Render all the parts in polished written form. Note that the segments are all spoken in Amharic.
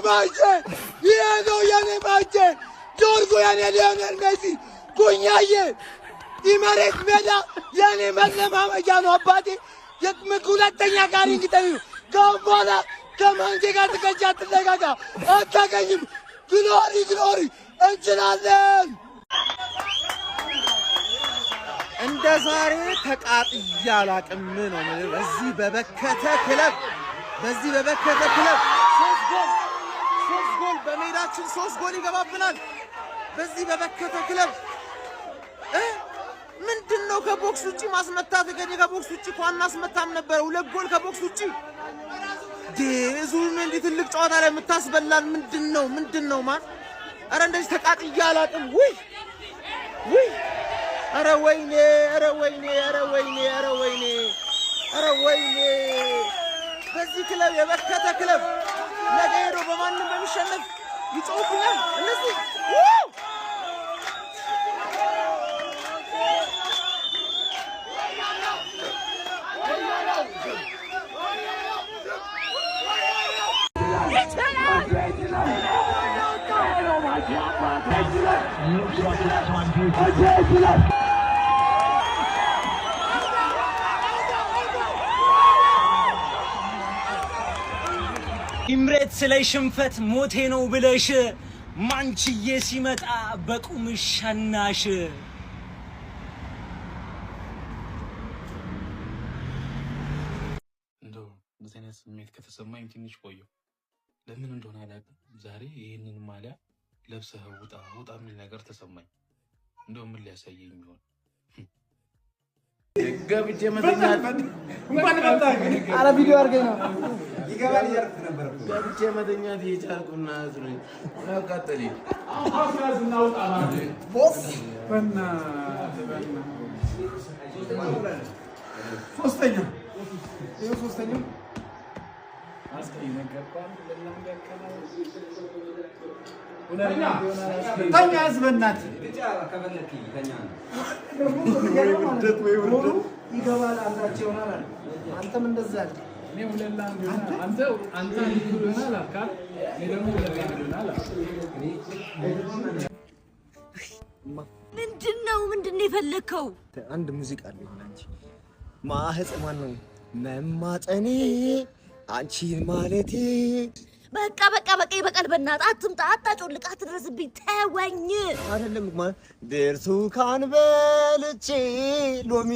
bache, Diego yani bache, Jorgo yani Lionel Messi, Kunyaye, İmaret Meda yani Mama Cano Abadi, ሁለተኛ ጋር እንግዲህ ከበኋላ ከማንቴ ጋር ተከጃተለጋጋ አታገኝም ግሎሪ እንችላለን እንደ ዛሬ ተቃጥያ አላቅም ነው በዚህ በበከተ ክለብ 3 ጎል በሜዳችን 3 ጎል ይገባብናል በዚህ በበከተ ክለብ ምንድነው ከቦክስ ውጪ ማስመታት ገኘ ከቦክስ ውጪ ኳን ማስመታም ነበር 2 ጎል ከቦክስ ውጪ ዴዙን እንዴ ትልቅ ጨዋታ ላይ የምታስበላን ምንድነው ማን አረ እንደዚህ ተቃጥያ አላቅም ውይ አረ ወይኔ በዚህ ክለብ የበከተ ክለብ ነገ ሄዶ በማንም በሚሸነፍ ይጮህብኛል እነዚህ ኢምሬት ስለይ ሽንፈት ሞቴ ነው ብለሽ ማንቺዬ ሲመጣ በቁምሽ ሸናሽ እንደው በተነስ ስሜት ከተሰማኝ ትንሽ ቆየው ለምን እንደሆነ አላውቅም ዛሬ ይሄንን ማሊያ ለብሰህ ውጣ ምን ነገር ተሰማኝ እንደው ምን ሊያሳየኝ ይሆን ገብቼ መተኛት እንኳን መጣ አረ ቪዲዮ አርገኝ ነው ይገባል ያርክ ነበር ገብቼ መተኛት የቻልኩና አዝነኝ አቃጠለኝ አፋዝ እናውጣ ማለት ቦስ በና ሶስተኛ አስቀይ ነገርኳን ለለምደከና ተኛ አዝበናት ልጫራ ከበለክ ተኛ ነው ይገባል አንዳቸው ይሆናል አንተም እንደዛ አይደል እኔ ሁለላም አንተ ይሆናል አካል እኔ ደግሞ ሁለላም ይሆናል ምንድነው የፈለከው አንድ ሙዚቃ አለኝ አንቺ ማህፀ ማን ነው መማጠኔ አንቺ ማለቴ በቃ ይበቃል በእናትህ አትምጣ አታጮልቅ አትድረስብኝ ተወኝ አይደለም ማለት ብርቱካን በልቼ ሎሚ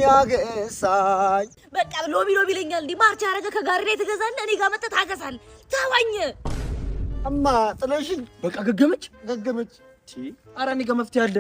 ያገሳኝ በቃ ሎሚ ይለኛል እንዴ ማርቻ ያረገ ከጋሪ ላይ ትገዛለህ እኔ ጋር መጥተህ ታገሳለህ ተወኝ እማ ጥለሽኝ በቃ ገገመች ኧረ እኔ ጋር መፍትሄ አለ